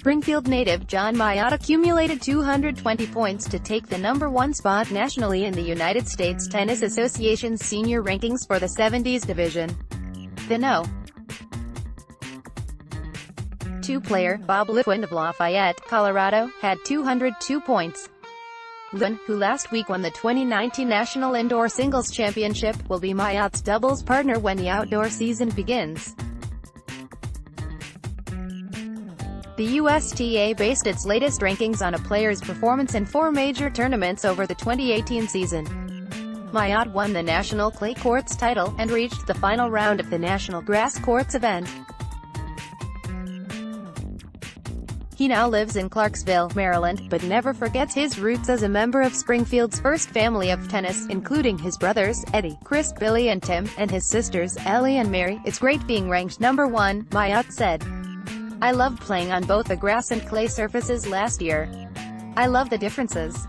Springfield native John Mayotte accumulated 220 points to take the #1 spot nationally in the United States Tennis Association's senior rankings for the 70s division. The No. 2 player, Bob Litwin of Lafayette, Colorado, had 202 points. Litwin, who last week won the 2019 National Indoor Singles Championship, will be Mayotte's doubles partner when the outdoor season begins. The USTA based its latest rankings on a player's performance in 4 major tournaments over the 2018 season. Mayotte won the National Clay Courts title, and reached the final round of the National Grass Courts event. He now lives in Clarksville, Maryland, but never forgets his roots as a member of Springfield's first family of tennis, including his brothers, Eddie, Chris, Billy and Tim, and his sisters, Ellie and Mary. "It's great being ranked #1, Mayotte said. "I loved playing on both the grass and clay surfaces last year. I love the differences.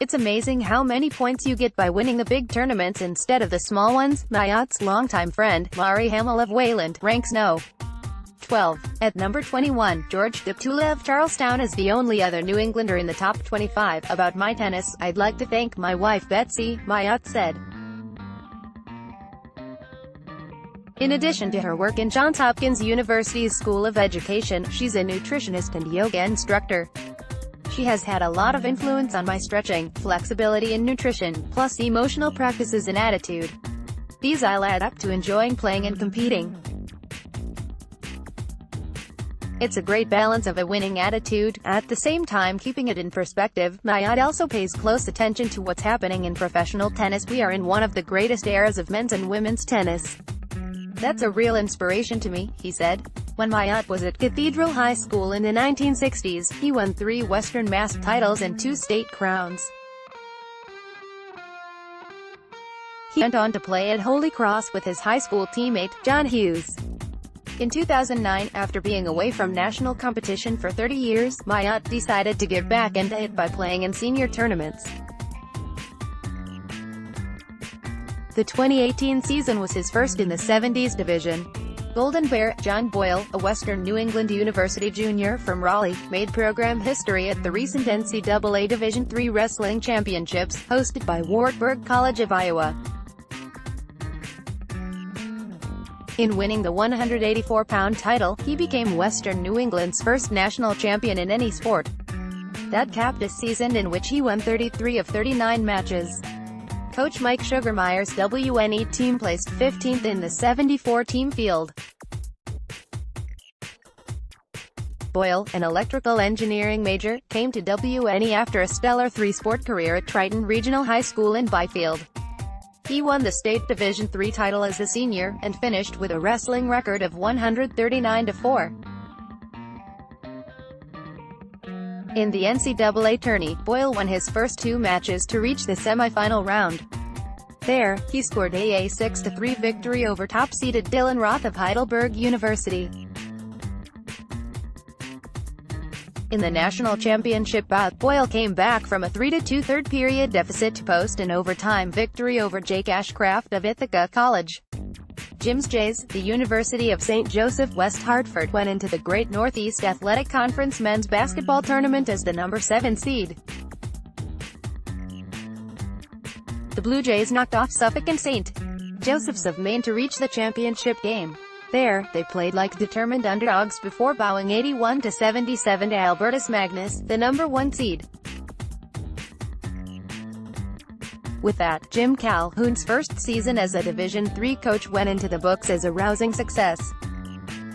It's amazing how many points you get by winning the big tournaments instead of the small ones." Mayotte's longtime friend, Mari Hamill of Wayland, ranks No. 12. At number 21, George Deptula of Charlestown is the only other New Englander in the top 25. "About my tennis, I'd like to thank my wife Betsy," Mayotte said. In addition to her work in Johns Hopkins University's School of Education, she's a nutritionist and yoga instructor. "She has had a lot of influence on my stretching, flexibility and nutrition, plus emotional practices and attitude. These all add up to enjoying playing and competing. It's a great balance of a winning attitude, at the same time keeping it in perspective." Mayotte also pays close attention to what's happening in professional tennis. "We are in one of the greatest eras of men's and women's tennis. That's a real inspiration to me," he said. When Mayotte was at Cathedral High School in the 1960s, he won 3 Western Mass titles and 2 state crowns. He went on to play at Holy Cross with his high school teammate, John Hughes. In 2009, after being away from national competition for 30 years, Mayotte decided to give back into it by playing in senior tournaments. The 2018 season was his first in the 70s division. Golden Bear, John Boyle, a Western New England University junior from Raleigh, made program history at the recent NCAA Division III Wrestling Championships, hosted by Wartburg College of Iowa. In winning the 184-pound title, he became Western New England's first national champion in any sport. That capped a season in which he won 33 of 39 matches. Coach Mike Sugarmeyer's WNE team placed 15th in the 74-team field. Boyle, an electrical engineering major, came to WNE after a stellar 3-sport career at Triton Regional High School in Byfield. He won the state Division III title as a senior, and finished with a wrestling record of 139-4. In the NCAA tourney, Boyle won his first 2 matches to reach the semifinal round. There, he scored a 6-3 victory over top-seeded Dylan Roth of Heidelberg University. In the national championship bout, Boyle came back from a 3-2 third-period deficit to post an overtime victory over Jake Ashcraft of Ithaca College. Jim's Jays, the University of St. Joseph West Hartford, went into the Great Northeast Athletic Conference men's basketball tournament as the number 7 seed. The Blue Jays knocked off Suffolk and St. Joseph's of Maine to reach the championship game. There, they played like determined underdogs before bowing 81-77 to Albertus Magnus, the number 1 seed. With that, Jim Calhoun's first season as a Division III coach went into the books as a rousing success.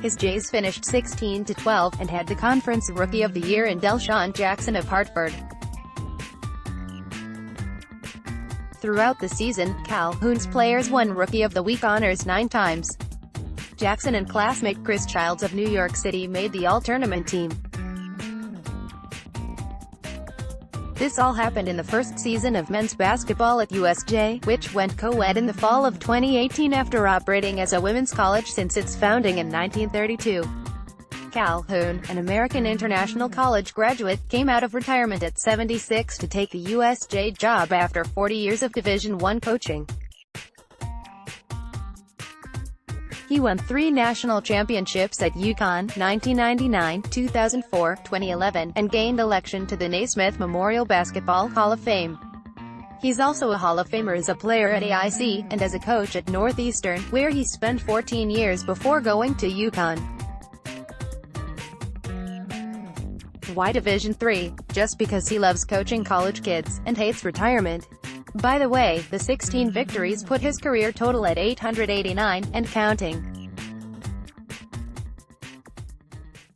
His Jays finished 16-12, and had the conference Rookie of the Year in Delshawn Jackson of Hartford. Throughout the season, Calhoun's players won Rookie of the Week honors 9 times. Jackson and classmate Chris Childs of New York City made the all-tournament team. This all happened in the first season of men's basketball at USJ, which went co-ed in the fall of 2018 after operating as a women's college since its founding in 1932. Calhoun, an American International College graduate, came out of retirement at 76 to take the USJ job after 40 years of Division I coaching. He won 3 national championships at UConn, 1999, 2004, 2011, and gained election to the Naismith Memorial Basketball Hall of Fame. He's also a Hall of Famer as a player at AIC, and as a coach at Northeastern, where he spent 14 years before going to UConn. Why Division III? Just because he loves coaching college kids, and hates retirement. By the way, the 16 victories put his career total at 889, and counting.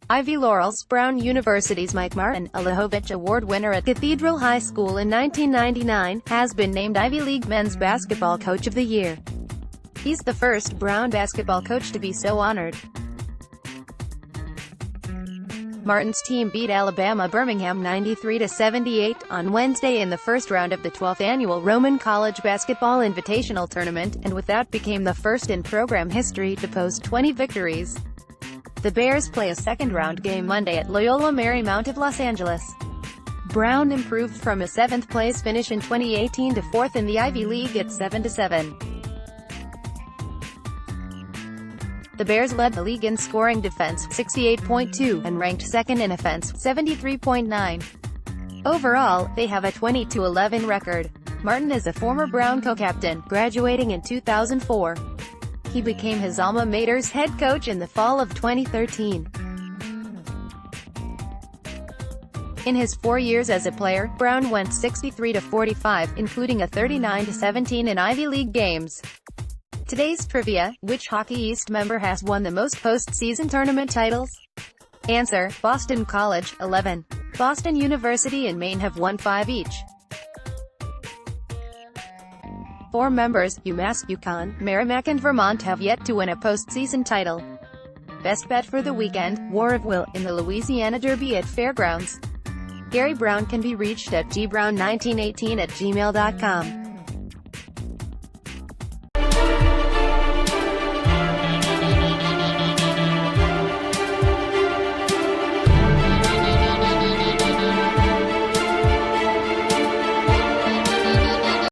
Ivy Laurels. Brown University's Mike Martin, a Lehovich Award winner at Cathedral High School in 1999, has been named Ivy League Men's Basketball Coach of the Year. He's the first Brown basketball coach to be so honored. Martin's team beat Alabama Birmingham 93-78 on Wednesday in the first round of the 12th annual Roman College Basketball Invitational Tournament, and with that became the first in program history to post 20 victories. The Bears play a second-round game Monday at Loyola Marymount of Los Angeles. Brown improved from a 7th-place finish in 2018 to 4th in the Ivy League at 7-7. The Bears led the league in scoring defense, 68.2, and ranked second in offense, 73.9. Overall, they have a 20-11 record. Martin is a former Brown co-captain, graduating in 2004. He became his alma mater's head coach in the fall of 2013. In his 4 years as a player, Brown went 63-45, including a 39-17 in Ivy League games. Today's trivia: which Hockey East member has won the most postseason tournament titles? Answer: Boston College, 11. Boston University and Maine have won 5 each. 4 members, UMass, UConn, Merrimack and Vermont, have yet to win a postseason title. Best bet for the weekend: War of Will, in the Louisiana Derby at Fairgrounds. Gary Brown can be reached at gbrown1918@gmail.com.